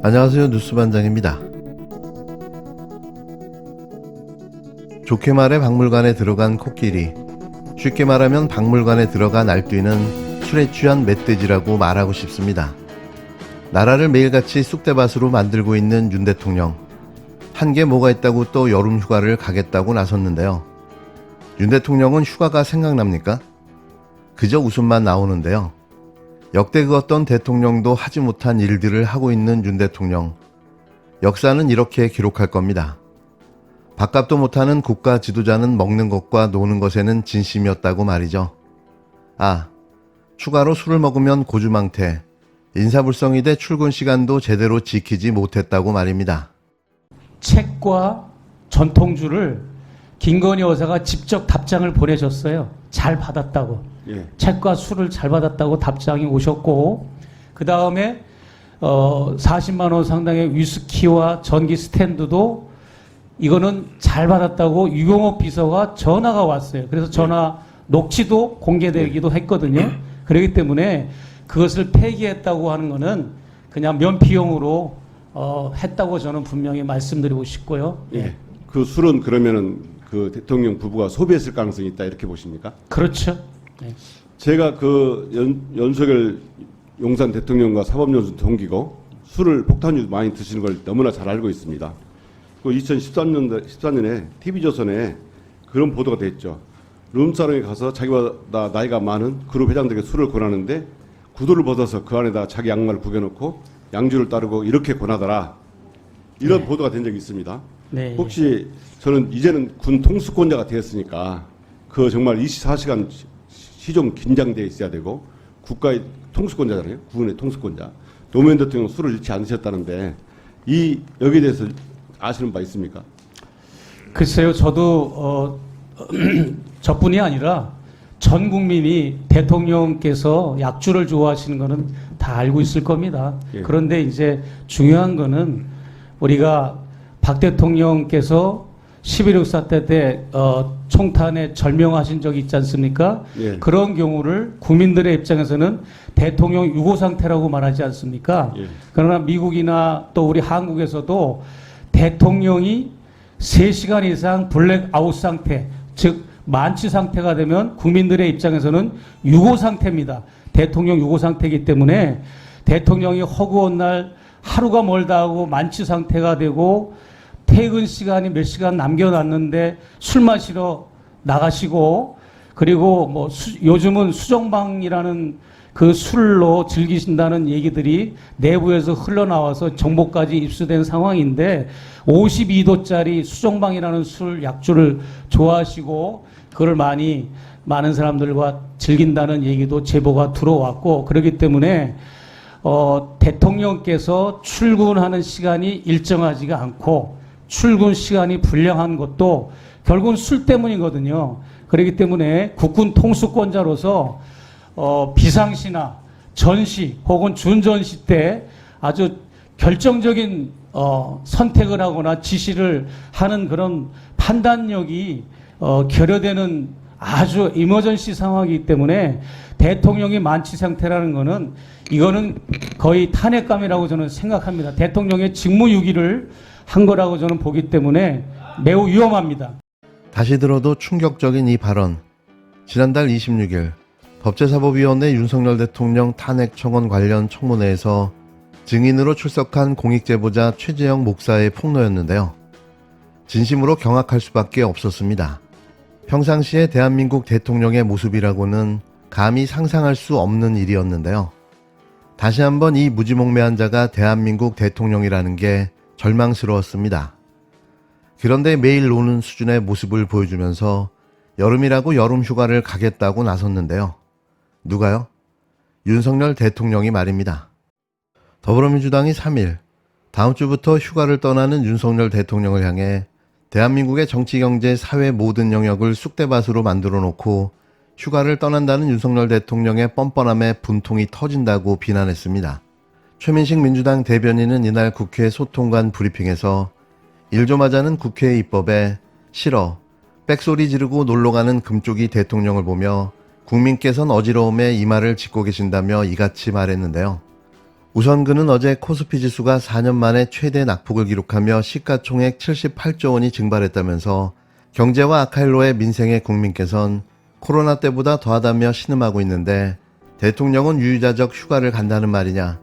안녕하세요. 뉴스반장입니다. 좋게 말해 박물관에 들어간 코끼리, 쉽게 말하면 박물관에 들어가 날뛰는 술에 취한 멧돼지라고 말하고 싶습니다. 나라를 매일같이 쑥대밭으로 만들고 있는 윤 대통령, 한 게 뭐가 있다고 또 여름 휴가를 가겠다고 나섰는데요. 윤 대통령은 휴가가 생각납니까? 그저 웃음만 나오는데요. 역대 그 어떤 대통령도 하지 못한 일들을 하고 있는 윤 대통령. 역사는 이렇게 기록할 겁니다. 밥값도 못하는 국가 지도자는 먹는 것과 노는 것에는 진심이었다고 말이죠. 추가로 술을 먹으면 고주망태, 인사불성이 돼 출근 시간도 제대로 지키지 못했다고 말입니다. 책과 전통주를 김건희 여사가 직접 답장을 보내줬어요. 잘 받았다고. 책과 술을 잘 받았다고 답장이 오셨고, 그 다음에 40만 원 상당의 위스키와 전기 스탠드도 이거는 잘 받았다고 유경옥 비서가 전화가 왔어요. 그래서 전화 녹취도 공개되기도 했거든요. 그렇기 때문에 그것을 폐기했다고 하는 거는 그냥 면피용으로 했다고 저는 분명히 말씀드리고 싶고요. 그 술은 그러면은 그 대통령 부부가 소비했을 가능성이 있다 이렇게 보십니까? 그렇죠. 네. 제가 그 윤석열 용산 대통령과 사법연수 동기고 술을 폭탄주 많이 드시는 걸 너무나 잘 알고 있습니다. 그 2014년에 TV조선에 그런 보도가 됐죠. 룸사롱에 가서 자기보다 나이가 많은 그룹 회장들에게 술을 권하는데 구두를 벗어서 그 안에다 자기 양말을 구겨놓고 양주를 따르고 이렇게 권하더라. 이런 보도가 된 적이 있습니다. 네. 혹시 저는 이제는 군 통수권자가 되었으니까 그 정말 24시간 시종 긴장되어 있어야 되고 국가의 통수권자잖아요. 군의 통수권자. 노무현 대통령 술을 잃지 않으셨다는데 여기에 대해서 아시는 바 있습니까? 글쎄요, 저도 저뿐이 아니라 전 국민이 대통령께서 약주를 좋아하시는 거는 다 알고 있을 겁니다. 그런데 이제 중요한 거는 우리가 박 대통령께서 11.6 사태 때 총탄에 절명하신 적이 있지 않습니까? 그런 경우를 국민들의 입장에서는 대통령 유고 상태라고 말하지 않습니까? 그러나 미국이나 또 우리 한국에서도 대통령이 3시간 이상 블랙아웃 상태, 즉 만취 상태가 되면 국민들의 입장에서는 유고 상태입니다. 대통령 유고 상태이기 때문에 대통령이 허구한 날 하루가 멀다 하고 만취 상태가 되고 퇴근 시간이 몇 시간 남겨놨는데 술 마시러 나가시고, 그리고 뭐 요즘은 수정방이라는 그 술로 즐기신다는 얘기들이 내부에서 흘러나와서 정보까지 입수된 상황인데 52도짜리 수정방이라는 술 약주를 좋아하시고 그걸 많은 사람들과 즐긴다는 얘기도 제보가 들어왔고, 그렇기 때문에 대통령께서 출근하는 시간이 일정하지가 않고 출근 시간이 불량한 것도 결국은 술 때문이거든요. 그렇기 때문에 국군 통수권자로서 비상시나 전시 혹은 준전시 때 아주 결정적인 선택을 하거나 지시를 하는 그런 판단력이 결여되는 아주 이머전시 상황이기 때문에 대통령이 만취 상태라는 거는 이거는 거의 탄핵감이라고 저는 생각합니다. 대통령의 직무유기를 한 거라고 저는 보기 때문에 매우 위험합니다. 다시 들어도 충격적인 이 발언. 지난달 26일 법제사법위원회 윤석열 대통령 탄핵 청원 관련 청문회에서 증인으로 출석한 공익제보자 최재형 목사의 폭로였는데요. 진심으로 경악할 수밖에 없었습니다. 평상시에 대한민국 대통령의 모습이라고는 감히 상상할 수 없는 일이었는데요. 다시 한번 이 무지몽매한 자가 대한민국 대통령이라는 게 절망스러웠습니다. 그런데 매일 노는 수준의 모습을 보여주면서 여름이라고 여름 휴가를 가겠다고 나섰는데요. 누가요? 윤석열 대통령이 말입니다. 더불어민주당이 3일 다음 주부터 휴가를 떠나는 윤석열 대통령을 향해 대한민국의 정치, 경제, 사회 모든 영역을 쑥대밭으로 만들어 놓고 휴가를 떠난다는 윤석열 대통령의 뻔뻔함에 분통이 터진다고 비난했습니다. 최민식 민주당 대변인은 이날 국회 소통관 브리핑에서 일 좀 하자는 국회 입법에 싫어, 빽소리 지르고 놀러가는 금쪽이 대통령을 보며 국민께선 어지러움에 이마를 짚고 계신다며 이같이 말했는데요. 우선 그는 어제 코스피 지수가 4년 만에 최대 낙폭을 기록하며 시가총액 78조 원이 증발했다면서 경제와 악할로의 민생의 국민께선 코로나 때보다 더하다며 신음하고 있는데 대통령은 유유자적 휴가를 간다는 말이냐,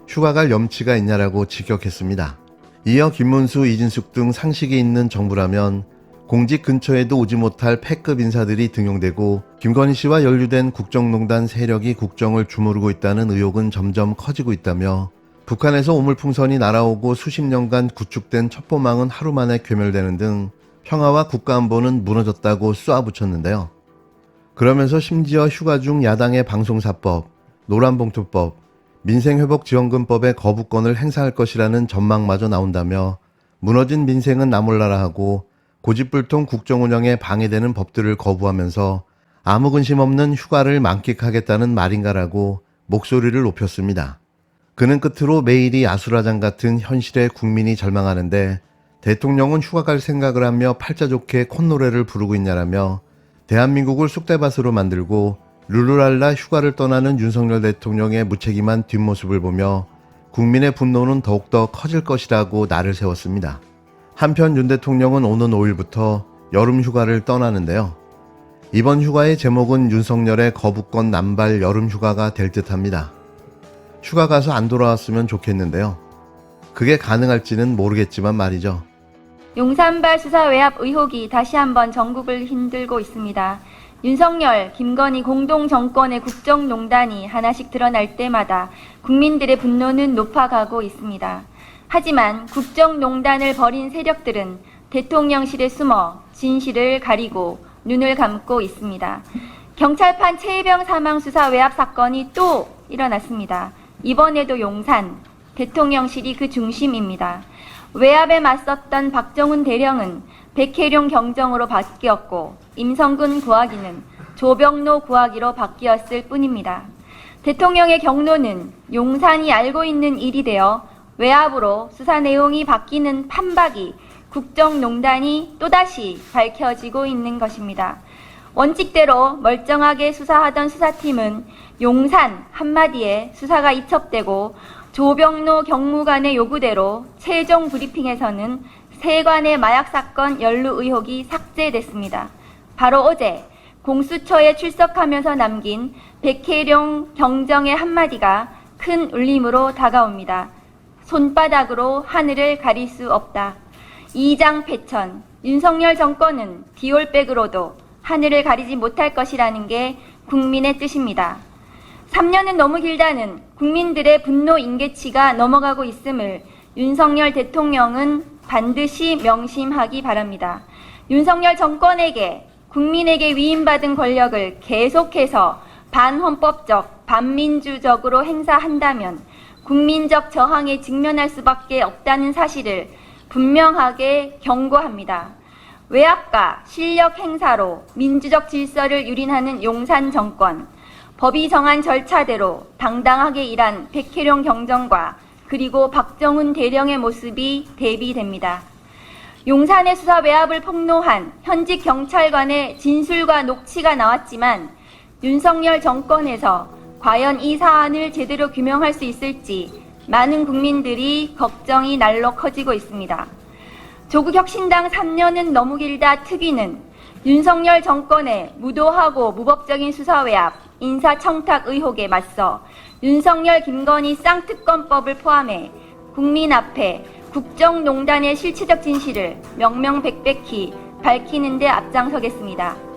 휴가 갈 염치가 있냐라고 직격했습니다. 이어 김문수, 이진숙 등 상식이 있는 정부라면 공직 근처에도 오지 못할 패급 인사들이 등용되고 김건희 씨와 연루된 국정농단 세력이 국정을 주무르고 있다는 의혹은 점점 커지고 있다며 북한에서 오물풍선이 날아오고 수십 년간 구축된 첩보망은 하루 만에 괴멸되는 등 평화와 국가안보는 무너졌다고 쏘아붙였는데요. 그러면서 심지어 휴가 중 야당의 방송사법, 노란봉투법, 민생회복지원금법의 거부권을 행사할 것이라는 전망마저 나온다며 무너진 민생은 나 몰라라 하고 고집불통 국정운영에 방해되는 법들을 거부하면서 아무 근심 없는 휴가를 만끽하겠다는 말인가라고 목소리를 높였습니다. 그는 끝으로 매일이 아수라장 같은 현실에 국민이 절망하는데 대통령은 휴가 갈 생각을 하며 팔자 좋게 콧노래를 부르고 있냐라며 대한민국을 쑥대밭으로 만들고 룰루랄라 휴가를 떠나는 윤석열 대통령의 무책임한 뒷모습을 보며 국민의 분노는 더욱더 커질 것이라고 날을 세웠습니다. 한편 윤 대통령은 오는 5일부터 여름 휴가를 떠나는데요. 이번 휴가의 제목은 윤석열의 거부권 남발 여름 휴가가 될 듯합니다. 휴가 가서 안 돌아왔으면 좋겠는데요. 그게 가능할지는 모르겠지만 말이죠. 용산발 수사 외압 의혹이 다시 한번 전국을 흔들고 있습니다. 윤석열, 김건희 공동정권의 국정농단이 하나씩 드러날 때마다 국민들의 분노는 높아가고 있습니다. 하지만 국정농단을 벌인 세력들은 대통령실에 숨어 진실을 가리고 눈을 감고 있습니다. 경찰판 최혜병 사망 수사 외압 사건이 또 일어났습니다. 이번에도 용산, 대통령실이 그 중심입니다. 외압에 맞섰던 박정훈 대령은 백혜룡 경정으로 바뀌었고 임성근 구하기는 조병로 구하기로 바뀌었을 뿐입니다. 대통령의 경로는 용산이 알고 있는 일이 되어 외압으로 수사 내용이 바뀌는 판박이 국정농단이 또다시 밝혀지고 있는 것입니다. 원칙대로 멀쩡하게 수사하던 수사팀은 용산 한마디에 수사가 이첩되고 조병로 경무관의 요구대로 최종 브리핑에서는 세관의 마약 사건 연루 의혹이 삭제됐습니다. 바로 어제 공수처에 출석하면서 남긴 백혜룡 경정의 한마디가 큰 울림으로 다가옵니다. 손바닥으로 하늘을 가릴 수 없다. 이장패천, 윤석열 정권은 디올백으로도 하늘을 가리지 못할 것이라는 게 국민의 뜻입니다. 3년은 너무 길다는 국민들의 분노 임계치가 넘어가고 있음을 윤석열 대통령은 반드시 명심하기 바랍니다. 윤석열 정권에게 국민에게 위임받은 권력을 계속해서 반헌법적, 반민주적으로 행사한다면 국민적 저항에 직면할 수밖에 없다는 사실을 분명하게 경고합니다. 외압과 실력 행사로 민주적 질서를 유린하는 용산 정권, 법이 정한 절차대로 당당하게 일한 백혜룡 경정과 그리고 박정훈 대령의 모습이 대비됩니다. 용산의 수사 외압을 폭로한 현직 경찰관의 진술과 녹취가 나왔지만 윤석열 정권에서 과연 이 사안을 제대로 규명할 수 있을지 많은 국민들이 걱정이 날로 커지고 있습니다. 조국 혁신당 3년은 너무 길다 특위는 윤석열 정권의 무도하고 무법적인 수사 외압, 인사청탁 의혹에 맞서 윤석열 김건희 쌍특검법을 포함해 국민 앞에 국정농단의 실체적 진실을 명명백백히 밝히는 데 앞장서겠습니다.